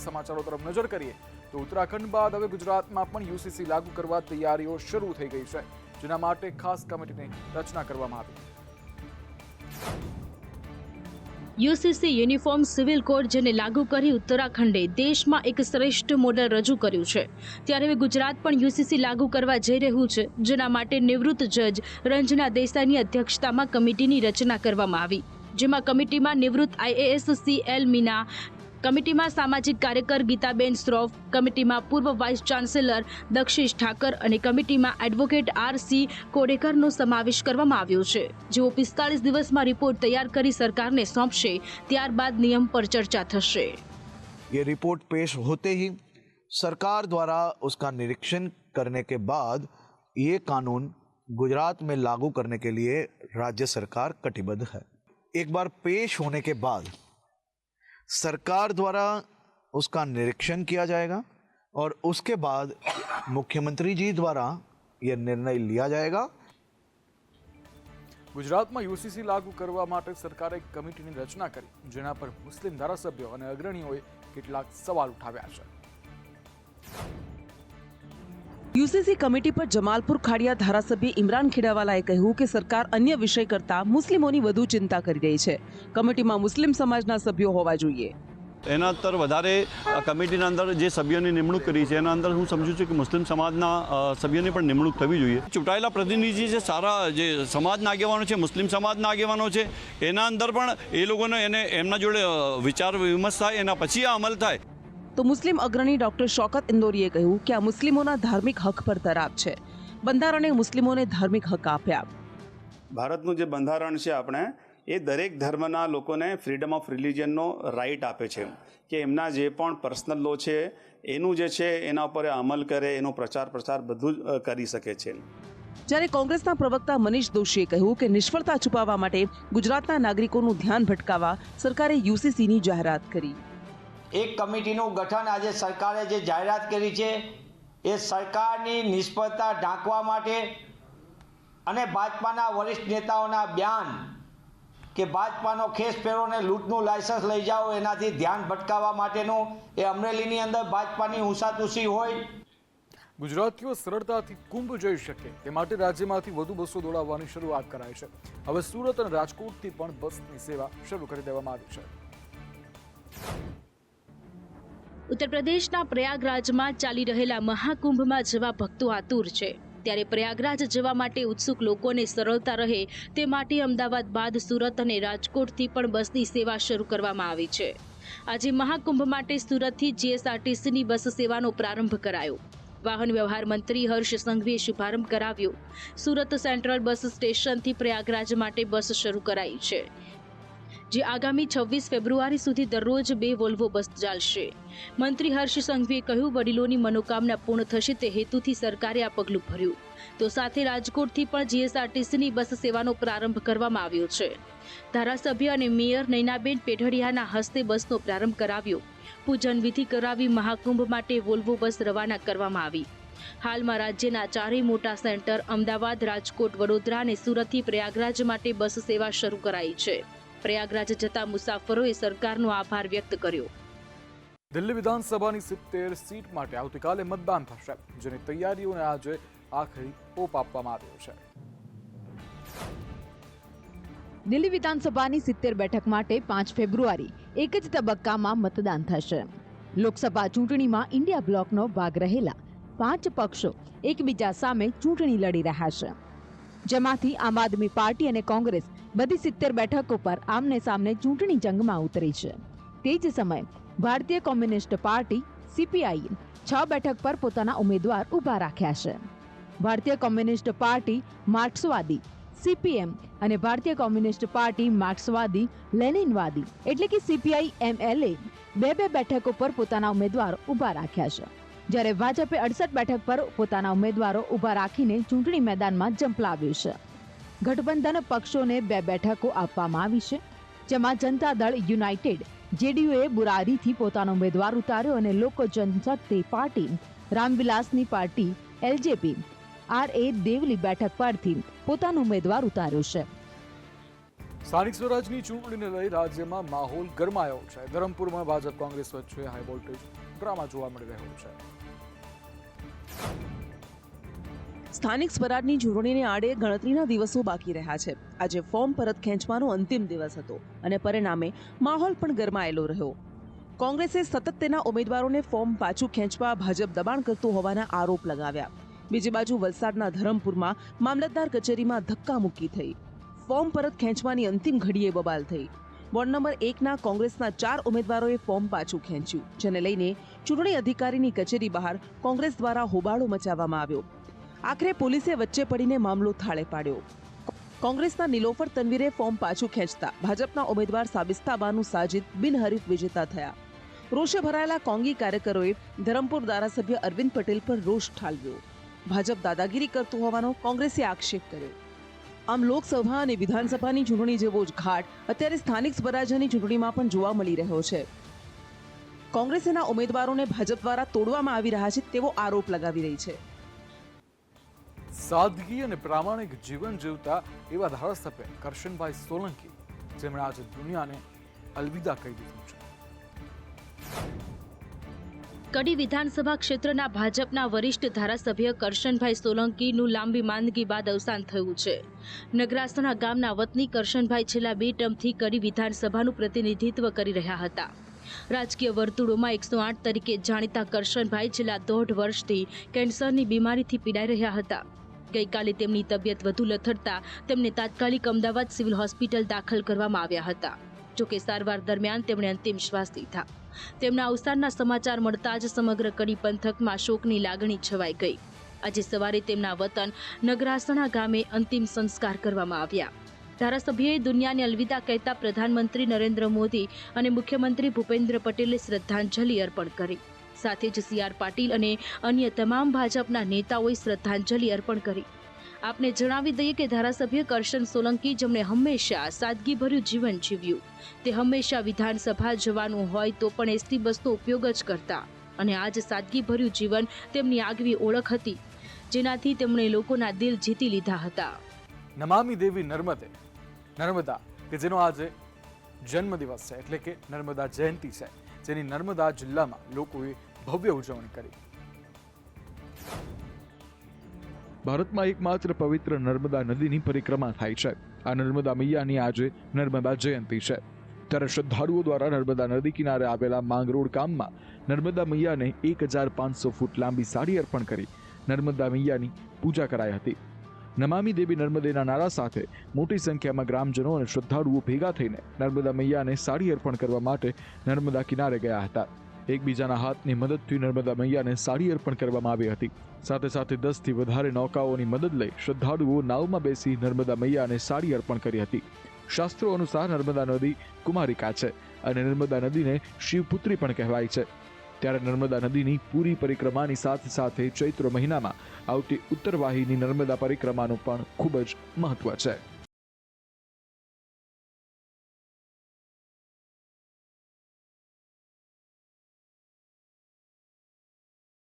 સમાચારો તરફ નજર કરીએ તો ઉત્તરાખંડ બાદ હવે ગુજરાતમાં પણ યુસીસી લાગુ કરવા તૈયારીઓ શરૂ થઈ ગઈ છે, જેના માટે ખાસ કમિટીની રચના કરવામાં આવી। યુસીસી યુનિફોર્મ સિવિલ કોડ જેને લાગુ કરી ઉત્તરાખંડે દેશમાં એક શ્રેષ્ઠ મોડેલ રજૂ કર્યું છે, ત્યારે હવે ગુજરાત પણ યુસીસી લાગુ કરવા જઈ રહ્યું છે, જેના માટે નિવૃત્ત જજ રંजना દેસાઈની અધ્યક્ષતામાં કમિટીની રચના કરવામાં આવી, જેમાં કમિટીમાં નિવૃત્ત આઈએએસ CL મીના, કમિટીમાં સામાજિક કાર્યકર ગીતાબેન શ્રોફ, કમિટીમાં પૂર્વ વાઇસ ચાન્સેલર દક્ષિશ ઠાકર અને કમિટીમાં એડવોકેટ RC કોડેકરનો સમાવેશ કરવામાં આવ્યો છે, જેઓ 45 દિવસમાં રિપોર્ટ તૈયાર કરી સરકારને સોંપશે, ત્યારબાદ નિયમ પર ચર્ચા થશે। ये रिपोर्ट पेश होते ही सरकार द्वारा उसका निरीक्षण करने के बाद ये कानून गुजरात में लागू करने के लिए राज्य सरकार कटिबद्ध है। एक बार पेश होने के बाद सरकार द्वारा उसका निरीक्षण किया जाएगा और उसके बाद मुख्यमंत्री जी द्वारा यह निर्णय लिया जाएगा। ગુજરાતમાં યુસીસી લાગુ કરવા માટે સરકારે એક કમિટીની રચના કરી, જેના પર મુસ્લિમ ધારાસભ્યો અને અગ્રણીઓએ કેટલાક સવાલ ઉઠાવ્યા છે। યુસીસી કમિટી પર જમાલપુર ખાડિયા ધારાસભ્ય ઇમરાન ખેડાવાલાએ કહ્યું કે સરકાર અન્ય વિષય કરતા મુસ્લિમોની વધુ ચિંતા કરી રહી છે, કમિટીમાં મુસ્લિમ સમાજના સભ્યો હોવા જોઈએ। એના અંદર વધારે કમિટીના અંદર જે સભ્યોની નિમણૂક કરી છે એના અંદર હું સમજુ છું કે મુસ્લિમ સમાજના સભ્યોની પણ નિમણૂક થવી જોઈએ। ચૂંટાયેલા પ્રતિનિધિ છે, સારા જે સમાજના આગેવાનો છે, મુસ્લિમ સમાજના આગેવાનો છે, એના અંદર પણ એ લોકોને એમના જોડે વિચાર વિમર્શ થાય, એના પછી આ અમલ થાય। તો મુસ્લિમ અગ્રણી ડોક્ટર શૌકત ઇન્દોરીએ કહ્યું કે આ મુસ્લિમોના ધાર્મિક હક પર તરાપ છે, બંધારણે મુસ્લિમોને ધાર્મિક હક આપ્યા। ભારતનું જે બંધારણ છે આપણે એ દરેક ધર્મના લોકોને ફ્રીડમ ઓફ રિલિજનનો રાઇટ આપે છે કે એમના જે પણ પર્સનલ લો છે એનું જે છે એના ઉપર અમલ કરે, એનો પ્રચાર બધું જ કરી શકે છે। જ્યારે કોંગ્રેસના પ્રવક્તા મનીષ દોશીએ કહ્યું કે નિષ્ફળતા છુપાવવા માટે ગુજરાતના નાગરિકોનું ધ્યાન ભટકાવવા સરકારે યુસીસીની જાહેરાત કરી। એક કમિટીનું ગઠન આજે સરકારે જે જાહેરાત કરી છે એ સરકારની નિષ્ફળતા ઢાંકવા માટે અને ભાજપાના વરિષ્ઠ નેતાઓના બયાન કે ભાજપાનો ખેસ પહેરોને લૂંટનું લાયસન્સ લઈ જાઓ એનાથી ધ્યાન ભટકાવવા માટેનું એ અમરેલીની અંદર ભાજપાની ઊંસાતુસી હોય। ગુજરાતીઓ સરળતાથી કુંભ જઈ શકે તે માટે રાજ્યમાંથી વધુ બસો દોડાવવાની શરૂઆત કરાઈ છે। હવે સુરત અને રાજકોટથી પણ બસની સેવા શરૂ કરી દેવામાં આવી છે। ઉત્તર પ્રદેશના પ્રયાગરાજમાં ચાલી રહેલા મહાકુંભમાં જવા ભક્તો આતુર છે, ત્યારે પ્રયાગરાજ જવા માટે ઉત્સુક લોકોને સરળતા રહે તે માટે અમદાવાદ બાદ સુરત અને રાજકોટથી પણ બસની સેવા શરૂ કરવામાં આવી છે। આજે મહાકુંભ માટે સુરતથી GSRTCની બસ સેવાનો પ્રારંભ કરાયો। વાહન વ્યવહાર મંત્રી હર્ષ સંઘવીએ શુભારંભ કરાવ્યો। સુરત સેન્ટ્રલ બસ સ્ટેશનથી પ્રયાગરાજ માટે બસ શરૂ કરાઈ છે, જે આગામી 26 ફેબ્રુઆરી સુધી દરરોજ 2 વોલ્વો બસ ચાલશે। મંત્રી હર્ષ સંઘવીએ કહ્યું, વડીલોની મનોકામના પૂર્ણ થશે તે હેતુથી સરકારે આ પગલું ભર્યું। તો સાથે રાજકોટથી પણ GSRTCની બસ સેવાનો પ્રારંભ કરવામાં આવ્યો છે। ધારાસભ્ય અને મેયર નૈનાબેન પેઢડિયાના હસ્તે બસનો પ્રારંભ કરાવ્યો। પૂજન વિધિ કરાવી મહાકુંભ માટે વોલ્વો બસ રવાના કરવામાં આવી। હાલમાં રાજ્યના 4 મોટા સેન્ટર અમદાવાદ, રાજકોટ, વડોદરા અને સુરતથી પ્રયાગરાજ માટે બસ સેવા શરૂ કરાઈ છે। પ્રયાગરાજ જતા મુસાફરોએ સરકારનો આભાર વ્યક્ત કર્યો। દિલ્હી વિધાનસભાની 70 સીટ માટે આવતીકાલે મતદાન થશે, જેની તૈયારીઓને આજે આખરી ઓપ આપવામાં આવ્યો છે। દિલ્હી વિધાનસભાની 70 બેઠક માટે 5 ફેબ્રુઆરી એક જ તબક્કામાં મતદાન થશે। લોકસભા ચૂંટણીમાં ઇન્ડિયા બ્લોકનો ભાગ રહેલા 5 પક્ષો એકબીજા સામે ચૂંટણી લડી રહ્યા છે, જેમાંથી આમ આદમી પાર્ટી અને કોંગ્રેસ બધી 70 બેઠકો પર આમને સામને ચૂંટણી જંગમાં ઉતરી છે। તે જ સમયે ભારતીય કોમ્યુનિસ્ટ પાર્ટી CPI 6 બેઠક પર પોતાના ઉમેદવાર ઊભા રાખ્યા છે। ભારતીય કોમ્યુનિસ્ટ પાર્ટી માર્ક્સવાદી CPM અને ભારતીય કોમ્યુનિસ્ટ પાર્ટી માર્ક્સવાદી લેનિનવાદી એટલે કે CPI MLA 2 બેઠકો પર પોતાના ઉમેદવાર ઊભા રાખ્યા છે, જ્યારે ભાજપે 68 બેઠક પર પોતાના ઉમેદવારો ઊભા રાખીને ચૂંટણી મેદાનમાં ઝંપલાવ્યું છે। ગઠબંધન પક્ષોને 2 બેઠકો આપવામાં આવી છે, જેમાં જનતા દળ યુનાઇટેડ JDUએ બુરારીથી પોતાનો ઉમેદવાર ઉતાર્યો અને લોકો જનશક્તિ પાર્ટી રામવિલાસની પાર્ટી LJP RA દેવલી બેઠક પરથી પોતાનો ઉમેદવાર ઉતાર્યો છે। સ્થાનિક સ્વરાજની ચૂંટણીને લઈ રાજ્યમાં માહોલ ગરમાયો છે. ધરમપુરમાં ભાજપ કોંગ્રેસ વચ્ચે હાઈ વોલ્ટેજ ડ્રામા જોવા મળી રહ્યો છે. સ્થાનિક સ્વરાજની ચૂંટણીને આડે ગણતરીના દિવસો બાકી રહ્યા છે. આજે ફોર્મ પરત ખેંચવાનો અંતિમ દિવસ હતો અને પરિણામે માહોલ પણ ગરમાયેલો રહ્યો. કોંગ્રેસે સતત તેના ઉમેદવારોને ફોર્મ પાછું ખેંચવા ભાજપ દબાણ કરતું હોવાના આરોપ લગાવ્યા. બીજી બાજુ વલસાડના ધરમપુરમાં મામલતદાર કચેરીમાં ધક્કામુક્કી થઈ. ફોર્મ પરત ખેંચવાની અંતિમ ઘડીએ બબાલ થઈ. વોર્ડ નંબર 1ના કોંગ્રેસના 4 ઉમેદવારોએ ફોર્મ પાછું ખેંચ્યું, જેને લઈને ચૂંટણી અધિકારીની કચેરી બહાર કોંગ્રેસ દ્વારા હોબાળો મચાવવામાં આવ્યો. આખરે પોલીસે વચ્ચે પડીને મામલો થાળે પાડ્યો. કોંગ્રેસના નિલોફર તનવીરે ફોર્મ પાછું ખેંચતા ભાજપના ઉમેદવાર સાબિસ્તા બાનુ સાજિદ બિનહરીફ વિજેતા થયા. રોષે ભરાયેલા કોંગી કાર્યકરોએ ધરમપુર ધારાસભ્ય અરવિંદ પટેલ પર રોષ ઠાલવ્યો. ભાજપ દાદાગીરી કરતું હોવાનો કોંગ્રેસે આક્ષેપ કર્યો. આમ લોકસભા અને વિધાનસભાની ચૂંટણી જેવો જ ઘાટ અત્યારે સ્થાનિક સ્વરાજ્યની ચૂંટણીમાં પણ જોવા મળી રહ્યો છે. કોંગ્રેસના ઉમેદવારોને ભાજપ દ્વારા તોડવામાં આવી રહ્યા છે તેવો આરોપ લગાવી રહી છે. સાદગી અને પ્રામાણિક જીવન જીવતા એવા ધારાસભ્ય કરશનભાઈ સોલંકી, જેમણે આજે દુનિયાને અલવિદા કહી દીધું છે. કડી વિધાનસભા ક્ષેત્રના ભાજપના વરિષ્ઠ ધારાસભ્ય કરશનભાઈ સોલંકીનું લાંબી માંદગી બાદ અવસાન થયું છે. નગરાસણા ગામના વતની કરશનભાઈ છેલ્લા 2 ટર્મથી કડી વિધાનસભાનું પ્રતિનિધિત્વ કરી રહ્યા હતા. રાજકીય વર્તુળોમાં 108 તરીકે જાણીતા કરશનભાઈ છેલ્લા 1.5 વર્ષથી કેન્સરની બીમારીથી પીડાઈ રહ્યા હતા. ગઈકાલે તેમની તબિયત વધુ લથડતા તેમને તાત્કાલિક અમદાવાદ સિવિલ હોસ્પિટલ દાખલ કરવામાં આવ્યા હતા. જોકે સારવાર દરમિયાન તેમણે અંતિમ શ્વાસ લીધા. તેમના અવસાનના સમાચાર મળતા જ સમગ્ર કડી પંથકમાં શોકની લાગણી છવાઈ ગઈ. આજે સવારે તેમના વતન નગરાસણા ગામે અંતિમ સંસ્કાર કરવામાં આવ્યા. ધારાસભ્યએ દુનિયાને અલવિદા કહેતા પ્રધાનમંત્રી નરેન્દ્ર મોદી અને મુખ્યમંત્રી ભૂપેન્દ્ર પટેલે શ્રદ્ધાંજલિ અર્પણ કરી. સાથે જ CR પાટીલ અને અન્ય તમામ ભાજપના નેતાઓએ શ્રદ્ધાંજલિ અર્પણ કરી. આપને જણાવી દઈએ કે ધારાસભ્ય કરશન સોલંકી, જેમણે હંમેશા સાદગીભર્યું જીવન જીવ્યું, તે હંમેશા વિધાનસભા જવાનું હોય તો પણ ST બસનો ઉપયોગ જ કરતા અને આજ સાદગીભર્યું જીવન તેમની આગવી ઓળખ હતી, જેનાથી તેમણે લોકોના દિલ જીતી લીધા હતા. નમામિ દેવી નર્મદા કે જેનો આજે જન્મદિવસ છે, એટલે કે નર્મદા જયંતિ છે, જેની નર્મદા જિલ્લામાં લોકોએ ભવ્ય ઉજવણી કરી. ભારતમાં એકમાત્ર પવિત્ર નર્મદા નદીની પરિક્રમા થાય છે. આ નર્મદા મૈયાની આજે નર્મદા જયંતિ છે. ત્યારે શ્રદ્ધાળુઓ દ્વારા નર્મદા નદી કિનારે આવેલા માંગરોળ ગામમાં નર્મદા મૈયાને 1500 ફૂટ લાંબી સાડી અર્પણ કરી નર્મદા મૈયાની પૂજા કરાઈ હતી. નમામિ દેવી નર્મદેના નારા સાથે મોટી સંખ્યામાં ગ્રામજનો અને શ્રદ્ધાળુઓ ભેગા થઈને નર્મદા મૈયાને સાડી અર્પણ કરવા માટે નર્મદા કિનારે ગયા હતા. એકબીજાના હાથની મદદથી નર્મદા મૈયાને સાડી અર્પણ કરવામાં આવી હતી. સાથે સાથે 10 થી વધારે નૌકાઓની મદદ લઈ શ્રદ્ધાળુઓ નાવમાં બેસી નર્મદા મૈયાને સાડી અર્પણ કરી હતી. શાસ્ત્રો અનુસાર નર્મદા નદી કુમારિકા છે અને નર્મદા નદીને શિવપુત્રી પણ કહેવાય છે. ત્યારે નર્મદા નદીની પૂરી પરિક્રમાની સાથે સાથે ચૈત્ર મહિનામાં આવતી ઉત્તરવાહિની નર્મદા પરિક્રમાનું પણ ખૂબ જ મહત્વ છે.